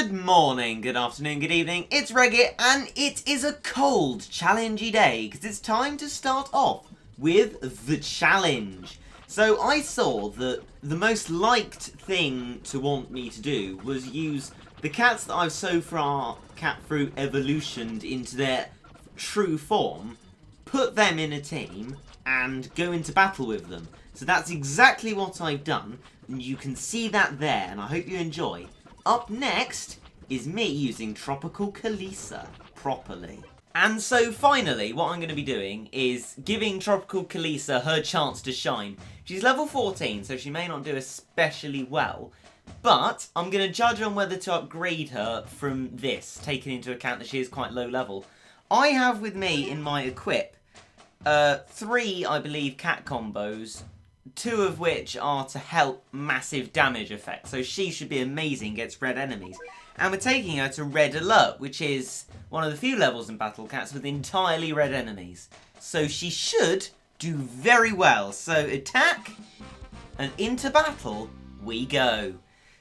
Good morning, good afternoon, good evening, it's Reggie, and it is a cold, challengey day, because it's time to start off with the challenge. So I saw that the most liked thing to want me to do was use the cats that I've so far cat fruit evolutioned into their true form, put them in a team, and go into battle with them. So that's exactly what I've done, and you can see that there, and I hope you enjoy. Up next is me using Tropical Kalisa properly. And so finally, what I'm going to be doing is giving Tropical Kalisa her chance to shine. She's level 14, so she may not do especially well, but I'm going to judge on whether to upgrade her from this, taking into account that she is quite low level. I have with me in my equip 3, I believe, cat combos, 2 of which are to help massive damage effect. So she should be amazing against red enemies. And we're taking her to Red Alert, which is one of the few levels in Battle Cats with entirely red enemies. So she should do very well. So attack, and into battle we go.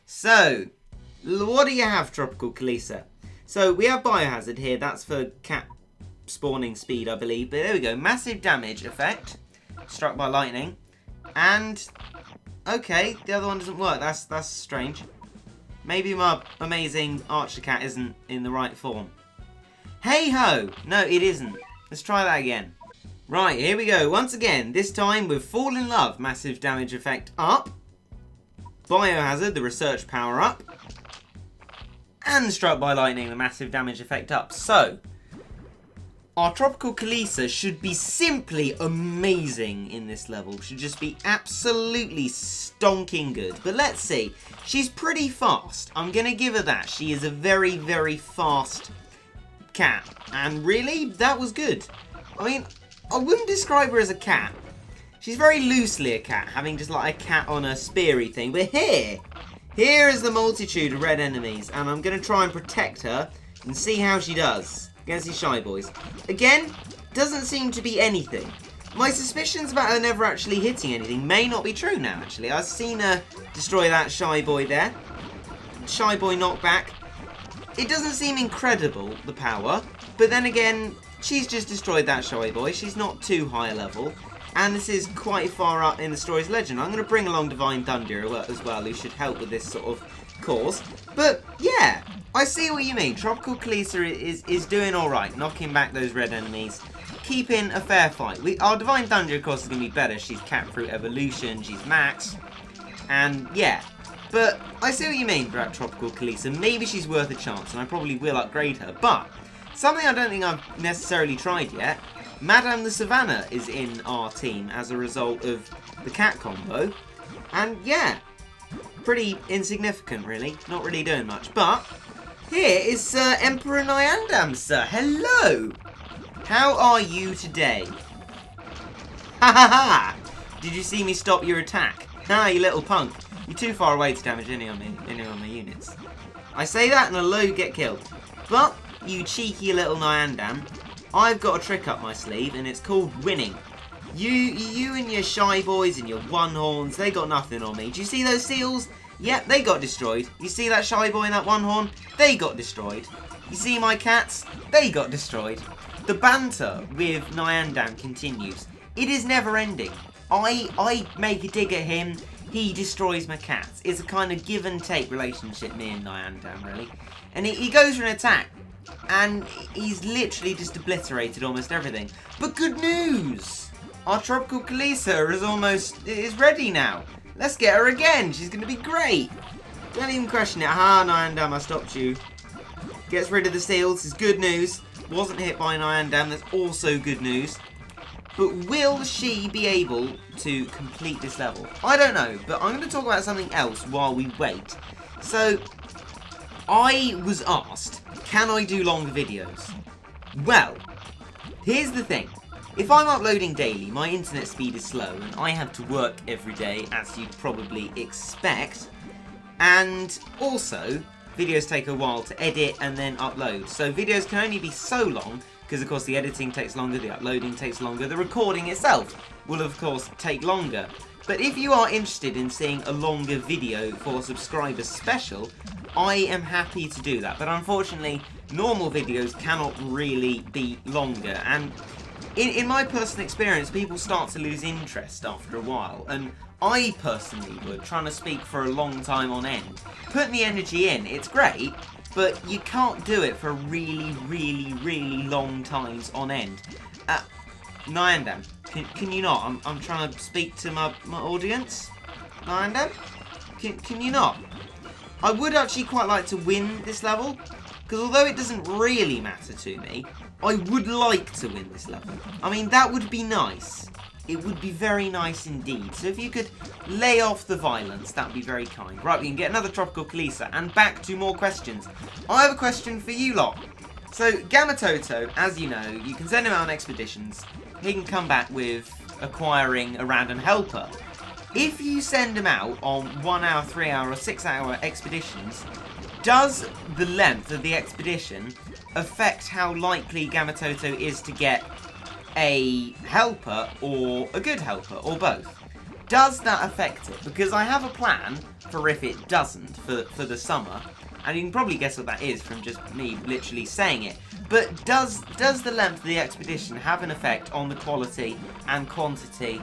So, what do you have, Tropical Kalisa? So we have Biohazard here, that's for cat spawning speed, I believe. But there we go, massive damage effect, struck by lightning. And, okay, the other one doesn't work. That's strange. Maybe my amazing archer cat isn't in the right form. Hey ho! No, it isn't. Let's try that again. Right, here we go. Once again, this time with Fall in Love. Massive damage effect up. Biohazard, the research power up. And Struck by Lightning, the massive damage effect up. So, our Tropical Kalisa should be simply amazing in this level. Should just be absolutely stonking good. But let's see. She's pretty fast. I'm going to give her that. She is a very, very fast cat. And really, that was good. I mean, I wouldn't describe her as a cat. She's very loosely a cat, having just like a cat on a speary thing. But here is the multitude of red enemies. And I'm going to try and protect her and see how she does against these shy boys. Again, doesn't seem to be anything. My suspicions about her never actually hitting anything may not be true now, actually. I've seen her destroy that shy boy there. Shy boy knockback. It doesn't seem incredible, the power. But then again, she's just destroyed that shy boy. She's not too high a level. And this is quite far up in the story's legend. I'm going to bring along Divine Thunder as well, who should help with this sort of cause. But, yeah. I see what you mean. Tropical Kalisa is doing alright, knocking back those red enemies, keeping a fair fight. Our Divine Thunder, of course, is going to be better. She's cat fruit evolution, she's max, and yeah. But I see what you mean about Tropical Kalisa. Maybe she's worth a chance, and I probably will upgrade her. But something I don't think I've necessarily tried yet, Madame the Savannah is in our team as a result of the cat combo, and yeah, pretty insignificant really, not really doing much, but here is Sir Emperor Nyandam, sir. Hello! How are you today? Ha ha ha! Did you see me stop your attack? Ah, you little punk. You're too far away to damage any of my units. I say that and a load get killed. But, you cheeky little Nyandam, I've got a trick up my sleeve and it's called winning. You and your shy boys and your one horns, they got nothing on me. Do you see those seals? Yep, they got destroyed. You see that shy boy and that one horn? They got destroyed. You see my cats? They got destroyed. The banter with Nyandam continues. It is never ending. I make a dig at him, he destroys my cats. It's a kind of give and take relationship, me and Nyandam, really. And he goes for an attack, and he's literally just obliterated almost everything. But good news! Our Tropical Kalisa is ready now. Let's get her again. She's going to be great. Don't even question it. Ha, Nyandam, I stopped you. Gets rid of the seals. It's good news. Wasn't hit by Nyandam. That's also good news. But will she be able to complete this level? I don't know. But I'm going to talk about something else while we wait. So, I was asked, can I do longer videos? Well, here's the thing. If I'm uploading daily, my internet speed is slow, and I have to work every day, as you'd probably expect. And also, videos take a while to edit and then upload. So videos can only be so long, because of course the editing takes longer, the uploading takes longer, the recording itself will of course take longer. But if you are interested in seeing a longer video for subscribers special, I am happy to do that. But unfortunately, normal videos cannot really be longer. And in my personal experience, people start to lose interest after a while. And I personally would, trying to speak for a long time on end. Putting the energy in, it's great, but you can't do it for really, really, really long times on end. Nyandam, can you not? I'm trying to speak to my audience. Nyandam, can you not? I would actually quite like to win this level, because although it doesn't really matter to me, I would like to win this level. I mean, that would be nice. It would be very nice indeed. So if you could lay off the violence, that would be very kind. Right, we can get another Tropical Kalisa, and back to more questions. I have a question for you lot. So, Gamatoto, as you know, you can send him out on expeditions. He can come back with acquiring a random helper. If you send him out on 1 hour, 3 hour, or 6 hour expeditions, does the length of the expedition affect how likely Gamatoto is to get a helper or a good helper, or both? Does that affect it? Because I have a plan for if it doesn't for the summer, and you can probably guess what that is from just me literally saying it. But does the length of the expedition have an effect on the quality and quantity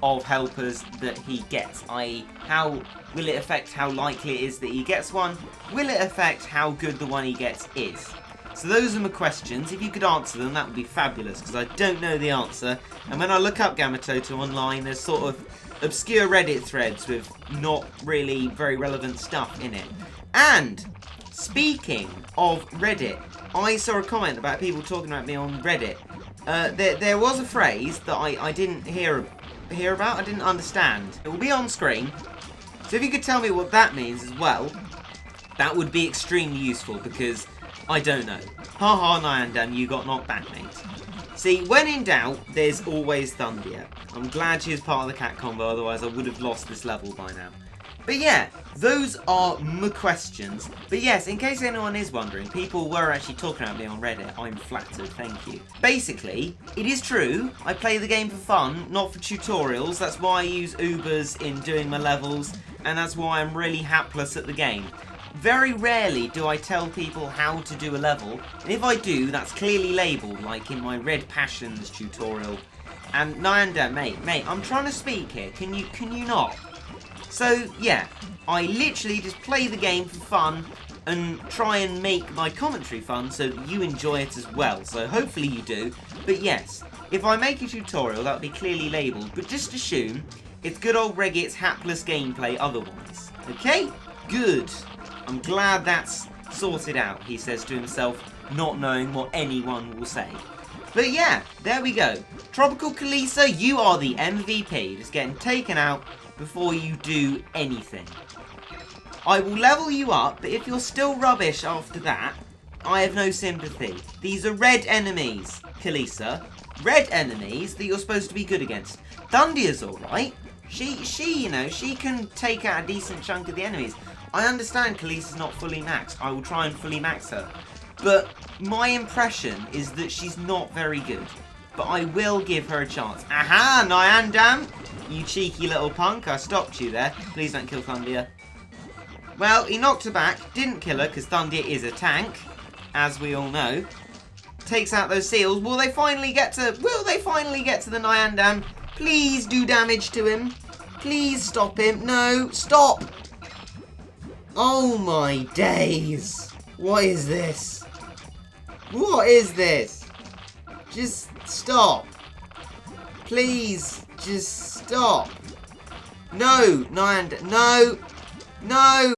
of helpers that he gets? I.e., how will it affect how likely it is that he gets one? Will it affect how good the one he gets is? So those are my questions. If you could answer them, that would be fabulous, because I don't know the answer. And when I look up Gamatoto online, there's sort of obscure Reddit threads with not really very relevant stuff in it. And speaking of Reddit, I saw a comment about people talking about me on Reddit. There was a phrase that I didn't hear about, I didn't understand. It will be on screen. So if you could tell me what that means as well, that would be extremely useful, because I don't know. Haha, Nyandam, you got knocked back, mate. See, when in doubt, there's always Thundia. I'm glad she was part of the cat combo, otherwise I would have lost this level by now. But yeah, those are my questions. But yes, in case anyone is wondering, people were actually talking about me on Reddit. I'm flattered, thank you. Basically, it is true, I play the game for fun, not for tutorials. That's why I use Ubers in doing my levels, and that's why I'm really hapless at the game. Very rarely do I tell people how to do a level, and if I do, that's clearly labelled, like in my Red Passions tutorial. And Nyandam, mate, I'm trying to speak here, can you not? So, yeah, I literally just play the game for fun and try and make my commentary fun so that you enjoy it as well. So hopefully you do. But yes, if I make a tutorial, that'll be clearly labelled, but just assume it's good old Reggae's hapless gameplay otherwise. Okay? Good. I'm glad that's sorted out, he says to himself, not knowing what anyone will say. But yeah, there we go. Tropical Kalisa, you are the MVP. Just getting taken out before you do anything. I will level you up, but if you're still rubbish after that, I have no sympathy. These are red enemies, Kalisa. Red enemies that you're supposed to be good against. Thundia's alright. She, you know, she can take out a decent chunk of the enemies. I understand Kalisa's not fully maxed. I will try and fully max her. But my impression is that she's not very good. But I will give her a chance. Aha, Nyandam! You cheeky little punk. I stopped you there. Please don't kill Thundia. Well, he knocked her back. Didn't kill her because Thundia is a tank, as we all know. Takes out those seals. Will they finally get to the Nyandam? Please do damage to him. Please stop him. No, stop! Oh my days. What is this? What is this? Just stop. Please, just stop. No, Nyandam. No. No.